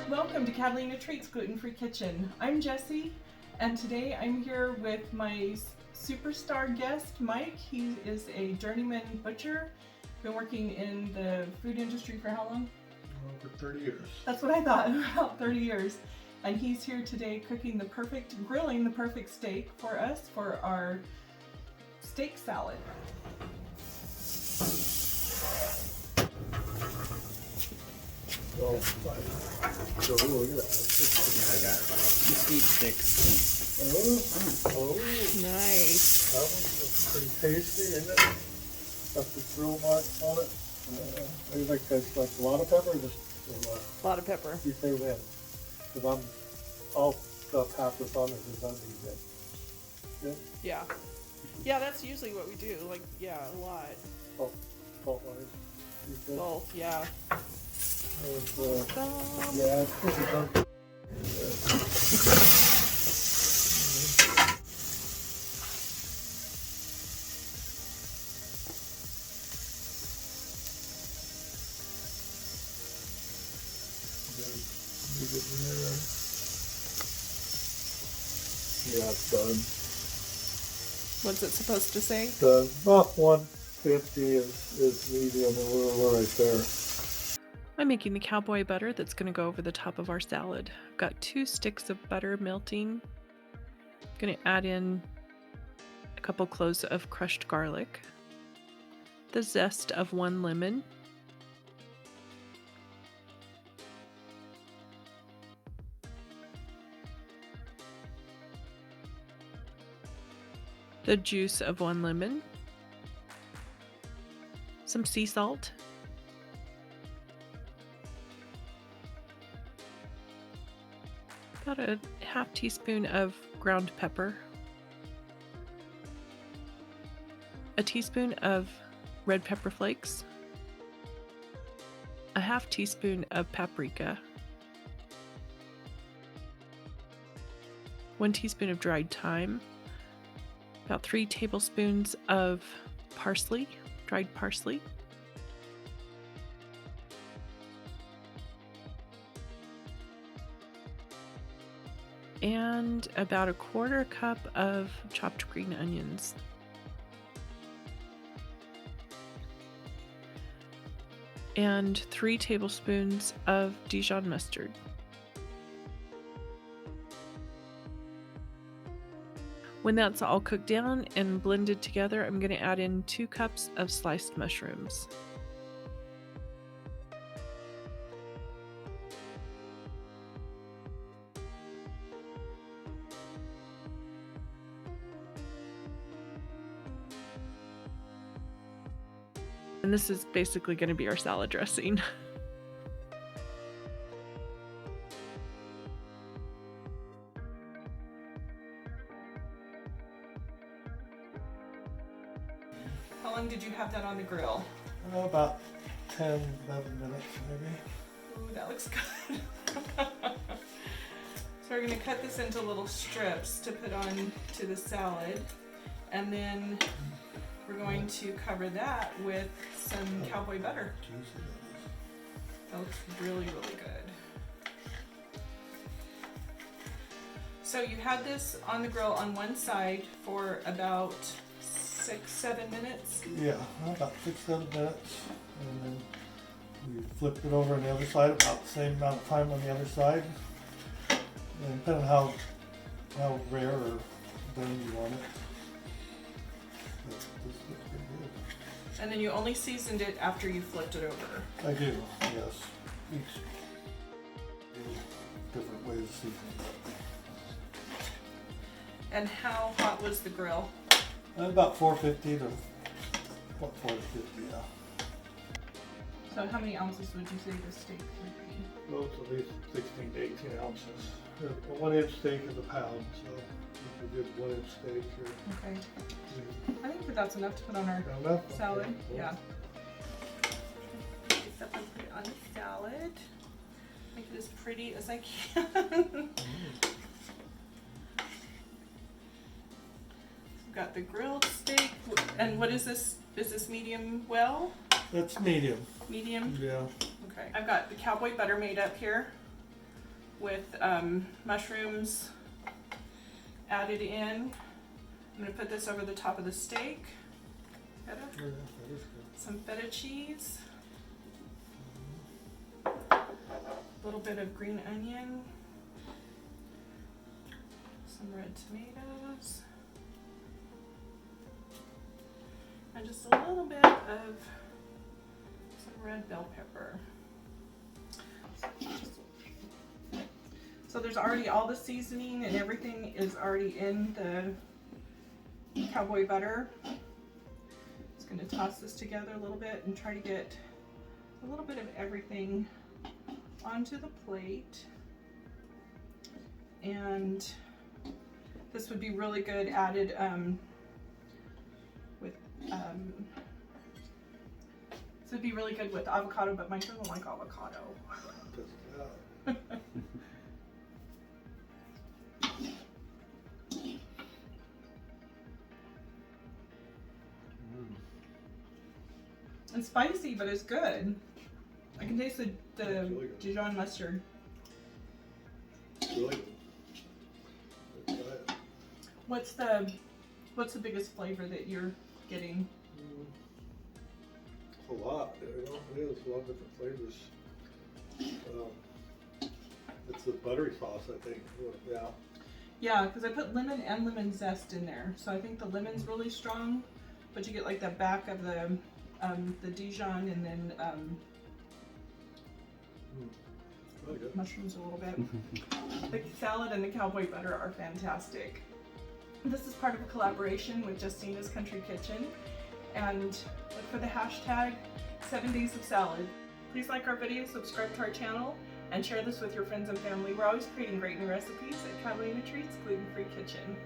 Welcome to Catalina Treats Gluten-Free Kitchen. I'm Jessie, and today I'm here with my superstar guest, Mike. He is a journeyman butcher. Been working in the food industry for how long? Over 30 years. That's what I thought, about 30 years. And he's here today grilling the perfect steak for us for our steak salad. So look at that. Yeah, I got mesquite sticks. Nice. That one's pretty tasty, isn't it? Got the grill marks on it. I like this, like a lot of pepper, or just A lot of pepper. you say when? Because I'll stuff half this on it because that'd be good. Good? Yeah. Yeah, that's usually what we do. Like, yeah, a lot. Salt wise. You good? Both, yeah. Yeah, it's pretty good. Yeah, it's done. What's it supposed to say? Done. About 150 is medium, and we're right there. I'm making the cowboy butter that's going to go over the top of our salad. I've got 2 sticks of butter melting. I'm going to add in a couple cloves of crushed garlic, the zest of 1 lemon, the juice of 1 lemon, some sea salt, about a half teaspoon of ground pepper, a teaspoon of red pepper flakes, a half teaspoon of paprika, 1 teaspoon of dried thyme, about 3 tablespoons of parsley, dried parsley, and about 1/4 cup of chopped green onions. And 3 tablespoons of Dijon mustard. When that's all cooked down and blended together, I'm going to add in 2 cups of sliced mushrooms. And this is basically going to be our salad dressing. How long did you have that on the grill? About 10, 11 minutes maybe. Ooh, that looks good. So we're going to cut this into little strips to put on to the salad, and then we're going to cover that with some cowboy butter. That looks really, really good. So you had this on the grill on one side for about 6-7 minutes. Yeah, about 6-7 minutes, and then we flipped it over on the other side about the same amount of time on the other side. And depending on how rare or done you want it. This looks pretty good. And then you only seasoned it after you flipped it over. I do, yes. Each different ways of seasoning. And how hot was the grill? About 450 to 450, yeah. So how many ounces would you say the steak would be? Well, it's at least 16 to 18 ounces. A 1-inch steak is a pound, so if we did 1-inch steak here. Okay. I think that's enough to put on our Enough? salad. Okay, cool. Yeah. This up and put it on the salad. Make it as pretty as I can. We've got the grilled steak. And what is this? Is this medium well? That's medium. Medium? Yeah. Okay. I've got the cowboy butter made up here. with mushrooms added in. I'm going to put this over the top of the steak. Feta. Oh, yeah, that is good. Some feta cheese. A little bit of green onion. Some red tomatoes. And just a little bit of some red bell pepper. So there's already all the seasoning and everything is already in the cowboy butter. Just going to toss this together a little bit and try to get a little bit of everything onto the plate. And this would be really good added with this would be really good with avocado, but my son don't like avocado. It's spicy, but it's good. I can taste the Really good. Dijon mustard. Really good. What's the biggest flavor that you're getting? A lot. There's a lot of different flavors. It's the buttery sauce, I think. Yeah. Yeah, because I put lemon and lemon zest in there, so I think the lemon's really strong, but you get like the back of the Dijon and then Really good. mushrooms a little bit. The salad and the cowboy butter are fantastic. This is part of a collaboration with Justina's Country Kitchen, and look for the hashtag 7 Days of Salad. Please like our video, subscribe to our channel, and share this with your friends and family. We're always creating great new recipes at Catalina Treats Gluten-Free Kitchen.